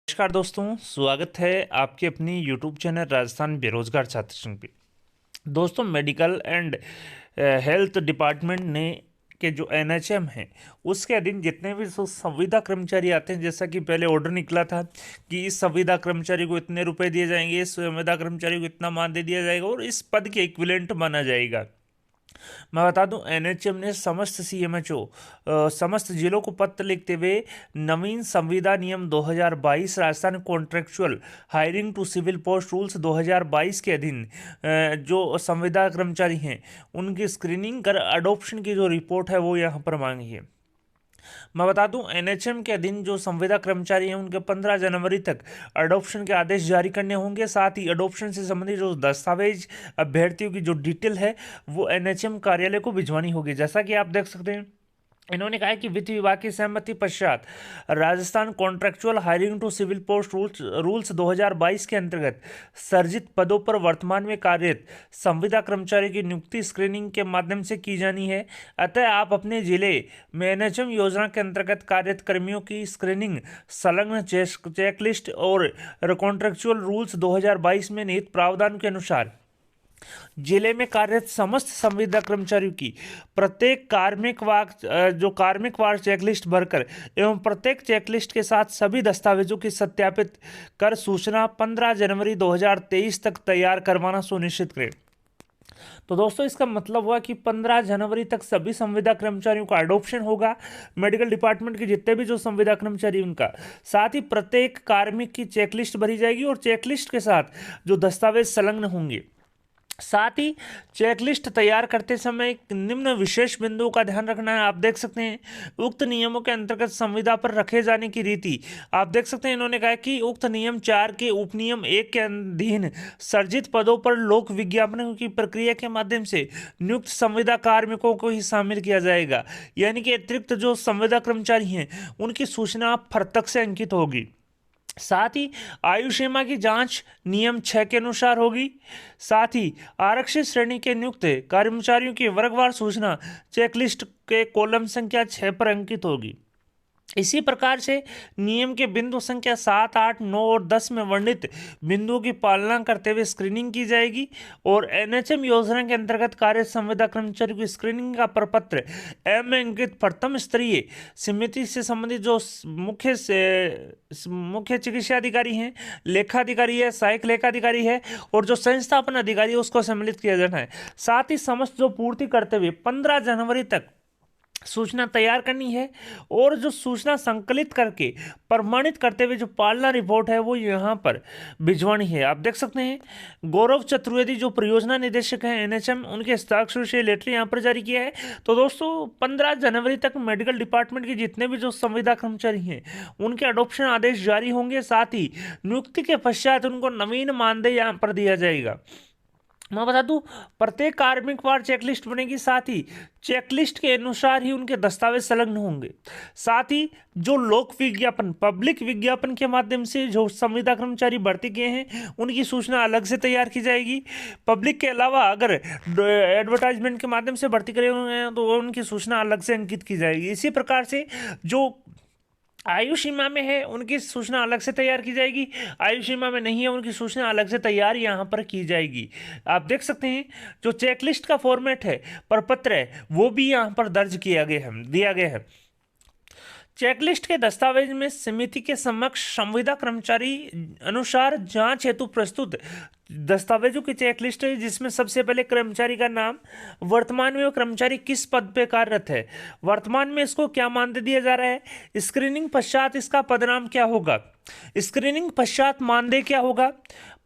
नमस्कार दोस्तों, स्वागत है आपके अपनी यूट्यूब चैनल राजस्थान बेरोजगार छात्र संघ पे। दोस्तों, मेडिकल एंड हेल्थ डिपार्टमेंट ने के जो एनएचएम है उसके अधीन जितने भी संविदा कर्मचारी आते हैं, जैसा कि पहले ऑर्डर निकला था कि इस संविदा कर्मचारी को इतने रुपए दिए जाएंगे, इस संविदा कर्मचारी को इतना मानदेय दिया जाएगा और इस पद के इक्विवेलेंट माना जाएगा। मैं बता दूं, एनएचएम ने समस्त सीएमएचओ समस्त जिलों को पत्र लिखते हुए नवीन संविदा नियम 2022 Rajasthan contractual hiring to civil post rules 2022 के अधीन जो संविदा कर्मचारी हैं उनकी स्क्रीनिंग कर अडॉप्शन की जो रिपोर्ट है वो यहाँ पर मांगी है। मैं बता दूं, एनएचएम के अधीन जो संविदा कर्मचारी हैं उनके 15 जनवरी तक अडॉप्शन के आदेश जारी करने होंगे। साथ ही अडॉप्शन से संबंधित जो दस्तावेज अभ्यर्थियों की जो डिटेल है वो एनएचएम कार्यालय को भिजवानी होगी। जैसा कि आप देख सकते हैं, इन्होंने कहा है कि वित्त विभाग की सहमति पश्चात Rajasthan contractual hiring to civil post rules 2022 के अंतर्गत सर्जित पदों पर वर्तमान में कार्यरत संविदा कर्मचारी की नियुक्ति स्क्रीनिंग के माध्यम से की जानी है। अतः आप अपने जिले में एनएचएम योजना के अंतर्गत कार्यरत कर्मियों की स्क्रीनिंग संलग्न चेकलिस्ट और कॉन्ट्रेक्चुअल रूल्स 2022 में निहित प्रावधान के अनुसार जिले में कार्यरत समस्त संविदा कर्मचारियों की प्रत्येक कार्मिक वार चेकलिस्ट भरकर एवं प्रत्येक चेकलिस्ट के साथ सभी दस्तावेजों की सत्यापित कर सूचना 15 जनवरी 2023 तक तैयार करवाना सुनिश्चित करें। तो दोस्तों, इसका मतलब हुआ कि 15 जनवरी तक सभी संविदा कर्मचारियों का अडॉप्शन होगा। मेडिकल डिपार्टमेंट के जितने भी जो संविदा कर्मचारी उनका, साथ ही प्रत्येक कार्मिक की चेकलिस्ट भरी जाएगी और चेकलिस्ट के साथ जो दस्तावेज संलग्न होंगे। साथ ही चेकलिस्ट तैयार करते समय एक निम्न विशेष बिंदुओं का ध्यान रखना है। आप देख सकते हैं, उक्त नियमों के अंतर्गत संविदा पर रखे जाने की रीति आप देख सकते हैं। इन्होंने कहा कि उक्त नियम 4 के उपनियम 1 के अधीन सर्जित पदों पर लोक विज्ञापन की प्रक्रिया के माध्यम से नियुक्त संविदा कार्मिकों को ही शामिल किया जाएगा। यानी कि अतिरिक्त जो संविदा कर्मचारी हैं उनकी सूचना फरतक से अंकित होगी। साथ ही आयु सीमा की जांच नियम 6 के अनुसार होगी। साथ ही आरक्षित श्रेणी के नियुक्त कर्मचारियों की वर्गवार सूचना चेकलिस्ट के कॉलम संख्या 6 पर अंकित होगी। इसी प्रकार से नियम के बिंदु संख्या 7, 8, 9 और 10 में वर्णित बिंदुओं की पालना करते हुए स्क्रीनिंग की जाएगी और एनएचएम योजना के अंतर्गत कार्य संविदा कर्मचारियों की स्क्रीनिंग का प्रपत्र एम अंकित प्रथम स्तरीय समिति से संबंधित जो मुख्य चिकित्सा अधिकारी हैं, लेखाधिकारी है, सहायक लेखाधिकारी है और जो संस्थापन अधिकारी है उसको सम्मिलित किया जाना है। साथ ही समस्त जो पूर्ति करते हुए 15 जनवरी तक सूचना तैयार करनी है और जो सूचना संकलित करके प्रमाणित करते हुए जो पालना रिपोर्ट है वो यहाँ पर भिजवानी है। आप देख सकते हैं, गौरव चतुर्वेदी जो परियोजना निदेशक हैं एनएचएम, उनके हस्ताक्षर से लेटर यहाँ पर जारी किया है। तो दोस्तों, 15 जनवरी तक मेडिकल डिपार्टमेंट के जितने भी जो संविदा कर्मचारी हैं उनके अडॉप्शन आदेश जारी होंगे। साथ ही नियुक्ति के पश्चात उनको नवीन मानदेय यहाँ पर दिया जाएगा। मैं बता दूं, प्रत्येक कार्मिक वार चेकलिस्ट बनेगी। साथ ही चेकलिस्ट के अनुसार ही उनके दस्तावेज संलग्न होंगे। साथ ही जो लोक विज्ञापन, पब्लिक विज्ञापन के माध्यम से जो संविदा कर्मचारी भर्ती किए हैं उनकी सूचना अलग से तैयार की जाएगी। पब्लिक के अलावा अगर एडवर्टाइजमेंट के माध्यम से भर्ती करे हुए हैं तो उनकी सूचना अलग से अंकित की जाएगी। इसी प्रकार से जो आयु सीमा में है उनकी सूचना अलग से तैयार की जाएगी, आयु सीमा में नहीं है उनकी सूचना अलग से तैयार यहाँ पर की जाएगी। आप देख सकते हैं, जो चेकलिस्ट का फॉर्मेट है, प्रपत्र है, वो भी यहाँ पर दर्ज किया गया है, दिया गया है। चेकलिस्ट के दस्तावेज में समिति के समक्ष संविदा कर्मचारी अनुसार जांच हेतु प्रस्तुत दस्तावेजों की चेकलिस्ट है, जिसमें सबसे पहले कर्मचारी का नाम, वर्तमान में वो कर्मचारी किस पद पे कार्यरत है, वर्तमान में इसको क्या मानदेय दिया जा रहा है, स्क्रीनिंग पश्चात इसका पदनाम क्या होगा, स्क्रीनिंग पश्चात मानदेय क्या होगा,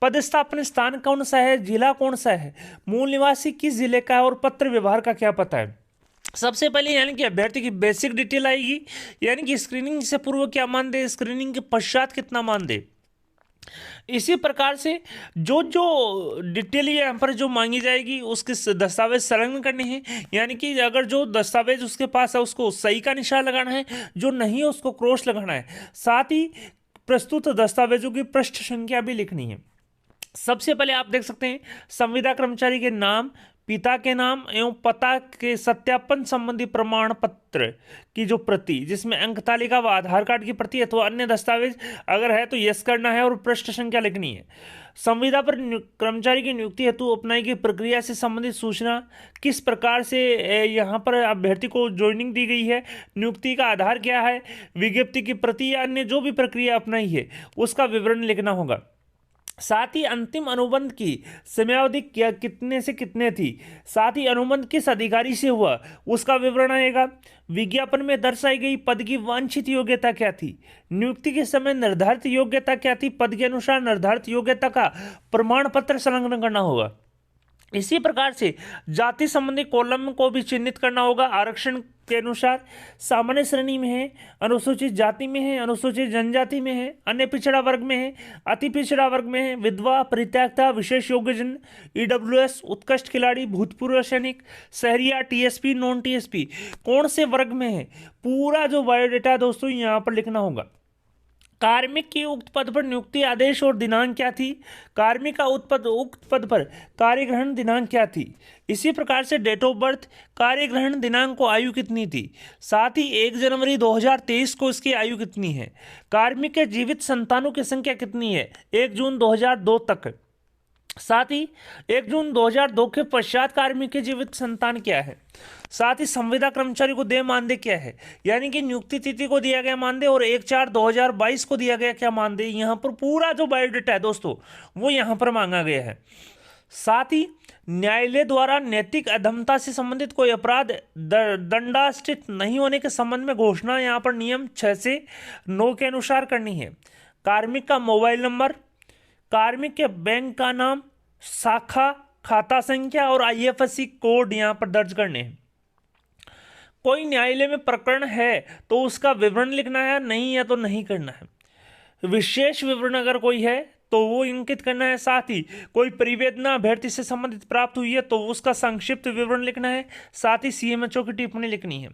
पदस्थापन स्थान कौन सा है, जिला कौन सा है, मूल निवासी किस जिले का है और पत्र व्यवहार का क्या पता है। सबसे पहले यानी कि अभ्यर्थी की बेसिक डिटेल आएगी, यानी कि स्क्रीनिंग से पूर्व क्या मानदेय, स्क्रीनिंग के पश्चात कितना मानदेय। इसी प्रकार से जो जो डिटेल यहाँ पर जो मांगी जाएगी उसके दस्तावेज संलग्न करने हैं। यानी कि अगर जो दस्तावेज उसके पास है उसको सही का निशान लगाना है, जो नहीं है उसको क्रॉस लगाना है। साथ ही प्रस्तुत दस्तावेजों की पृष्ठ संख्या भी लिखनी है। सबसे पहले आप देख सकते हैं, संविदा कर्मचारी के नाम, पिता के नाम एवं पता के सत्यापन संबंधी प्रमाण पत्र की जो प्रति, जिसमें अंक तालिका व आधार कार्ड की प्रति अथवा अन्य दस्तावेज अगर है तो यस करना है और पृष्ठ संख्या लिखनी है। संविदा पर कर्मचारी की नियुक्ति हेतु अपनाई गई प्रक्रिया से संबंधित सूचना, किस प्रकार से यहाँ पर अभ्यर्थी को ज्वाइनिंग दी गई है, नियुक्ति का आधार क्या है, विज्ञप्ति की प्रति या अन्य जो भी प्रक्रिया अपनाई है उसका विवरण लिखना होगा। साथ ही अंतिम अनुबंध की समयावधि क्या कितने से कितने थी, साथ ही अनुबंध किस अधिकारी से हुआ उसका विवरण आएगा। विज्ञापन में दर्शाई गई पद की वांछित योग्यता क्या थी, नियुक्ति के समय निर्धारित योग्यता क्या थी, पद के अनुसार निर्धारित योग्यता का प्रमाण पत्र संलग्न करना होगा। इसी प्रकार से जाति संबंधी कॉलम को भी चिन्हित करना होगा। आरक्षण के अनुसार सामान्य श्रेणी में है, अनुसूचित जाति में है, अनुसूचित जनजाति में है, अन्य पिछड़ा वर्ग में है, अति पिछड़ा वर्ग में है, विधवा, परित्यक्ता, विशेष योग्यजन, ईडब्ल्यूएस, उत्कृष्ट खिलाड़ी, भूतपूर्व सैनिक, शहरिया, टीएसपी, नॉन टीएसपी, कौन से वर्ग में है, पूरा जो बायोडेटा दोस्तों यहाँ पर लिखना होगा। कार्मिक की उक्त पद पर नियुक्ति आदेश और दिनांक क्या थी, कार्मिक का उक्त पद पर कार्यग्रहण दिनांक क्या थी। इसी प्रकार से डेट ऑफ बर्थ, कार्यग्रहण दिनांक को आयु कितनी थी, साथ ही 1 जनवरी 2023 को इसकी आयु कितनी है। कार्मिक के जीवित संतानों की संख्या कितनी है 1 जून 2002 तक, साथ ही 1 जून 2002 के पश्चात कार्मिक के जीवित संतान क्या है। साथ ही संविदा कर्मचारी को देय मानदेय क्या है, यानी कि नियुक्ति तिथि को दिया गया मानदेय और 1/4/2022 को दिया गया क्या मानदेय। यहाँ पर पूरा जो बायोडेटा है दोस्तों वो यहाँ पर मांगा गया है। साथ ही न्यायालय द्वारा नैतिक अधमता से संबंधित कोई अपराध दंडाष्टित नहीं होने के संबंध में घोषणा यहाँ पर नियम 6 से 9 के अनुसार करनी है। कार्मिक का मोबाइल नंबर, कार्मिक के बैंक का नाम, शाखा, खाता संख्या और IFSC कोड यहाँ पर दर्ज करने हैं। कोई न्यायालय में प्रकरण है तो उसका विवरण लिखना है, नहीं है तो नहीं करना है। विशेष विवरण अगर कोई है तो वो इंकित करना है। साथ ही कोई परिवेदना अभ्यर्थी से संबंधित प्राप्त हुई है तो उसका संक्षिप्त विवरण लिखना है। साथ ही CMHO की टिप्पणी लिखनी है।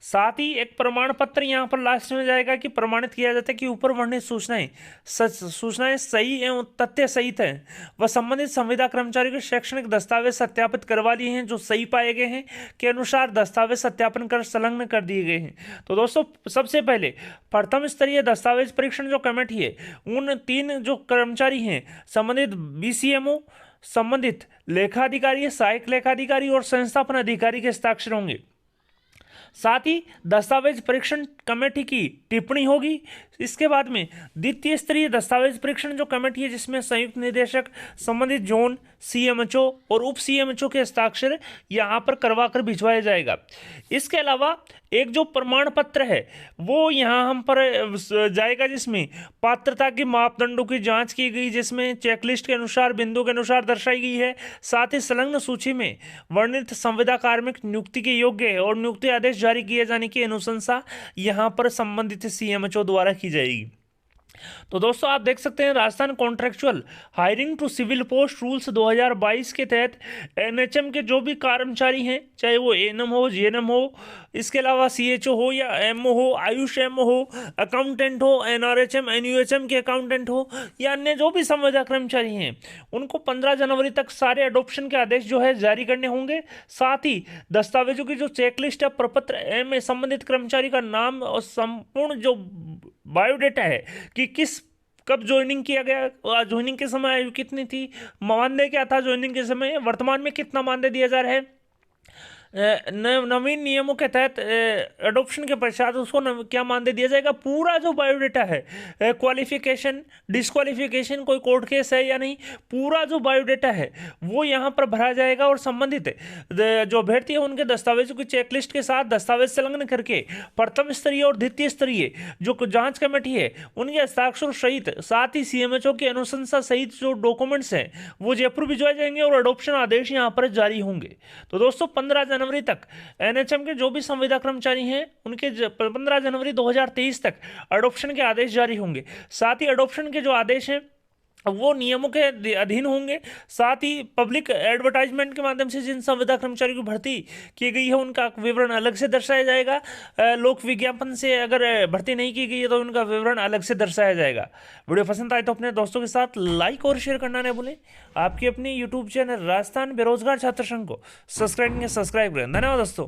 साथ ही एक प्रमाण पत्र यहाँ पर लास्ट में जाएगा कि प्रमाणित किया जाता है कि ऊपर वर्णित सूचनाएं सही एवं तथ्य सहित हैं व संबंधित संविदा कर्मचारी के शैक्षणिक दस्तावेज सत्यापित करवा लिए हैं जो सही पाए गए हैं के अनुसार दस्तावेज सत्यापन कर संलग्न कर दिए गए हैं। तो दोस्तों सबसे पहले प्रथम स्तरीय दस्तावेज परीक्षण जो कमेटी है उन 3 जो कर्मचारी हैं संबंधित BCMO, संबंधित लेखाधिकारी, सहायक लेखाधिकारी और संस्थापन अधिकारी के हस्ताक्षर होंगे। साथ ही दस्तावेज परीक्षण कमेटी की टिप्पणी होगी। इसके बाद में द्वितीय स्तरीय दस्तावेज परीक्षण जो कमेटी है जिसमें संयुक्त निदेशक, संबंधित जोन, CMHO और उप CMHO के हस्ताक्षर यहाँ पर करवा कर भिजवाया जाएगा। इसके अलावा एक जो प्रमाण पत्र है वो यहाँ हम पर जाएगा जिसमें पात्रता के मापदंडों की जांच की गई, जिसमें चेकलिस्ट के अनुसार बिंदु के अनुसार दर्शाई गई है। साथ ही संलग्न सूची में वर्णित संविदा कार्मिक नियुक्ति के योग्य है और नियुक्ति आदेश जारी किए जाने की अनुशंसा यहाँ पर संबंधित CMHO द्वारा की जाएगी। तो दोस्तों आप देख सकते हैं Rajasthan contractual hiring to civil post rules 2022 के तहत NHM के जो भी कर्मचारी हैं, चाहे वो ANM हो, GNM हो, इसके अलावा CHO हो या MO हो, आयुष MO हो, अकाउंटेंट हो, NRHM NUHM के अकाउंटेंट हो या अन्य जो भी संविदा कर्मचारी हैं उनको 15 जनवरी तक सारे अडोप्शन के आदेश जो है जारी करने होंगे। साथ ही दस्तावेजों की जो चेकलिस्ट है, प्रपत्र में संबंधित कर्मचारी का नाम और संपूर्ण जो बायोडेटा है कि कब ज्वाइनिंग किया गया, ज्वाइनिंग के समय आयु कितनी थी, मानदेय क्या था ज्वाइनिंग के समय, वर्तमान में कितना मानदेय दिया जा रहा है, नवीन नियमों के तहत एडॉप्शन के पश्चात उसको क्या मानदेय दिया जाएगा। पूरा जो बायोडेटा है, क्वालिफिकेशन, डिस्क्वालिफिकेशन, कोई कोर्ट केस है या नहीं, पूरा जो बायोडेटा है वो यहाँ पर भरा जाएगा और संबंधित जो अभ्यर्थी है उनके दस्तावेजों की चेकलिस्ट के साथ दस्तावेज संलग्न करके प्रथम स्तरीय और द्वितीय स्तरीय जो जांच कमेटी है उनके हस्ताक्षर सहित, साथ ही CMHO की अनुशंसा सहित जो डॉक्यूमेंट्स हैं वो जयपुर भिजवाए जाएंगे और अडॉप्शन आदेश यहाँ पर जारी होंगे। तो दोस्तों 15 जनवरी तक NHM के जो भी संविदा कर्मचारी हैं उनके 15 जनवरी 2023 तक अडॉप्शन के आदेश जारी होंगे। साथ ही अडॉप्शन के जो आदेश हैं वो नियमों के अधीन होंगे। साथ ही पब्लिक एडवर्टाइजमेंट के माध्यम से जिन संविदा कर्मचारियों की भर्ती की गई है उनका विवरण अलग से दर्शाया जाएगा। लोक विज्ञापन से अगर भर्ती नहीं की गई है तो उनका विवरण अलग से दर्शाया जाएगा। वीडियो पसंद आए तो अपने दोस्तों के साथ लाइक और शेयर करना न भूलें। आपकी अपनी यूट्यूब चैनल राजस्थान बेरोजगार छात्र संघ को सब्सक्राइब करें। धन्यवाद दोस्तों।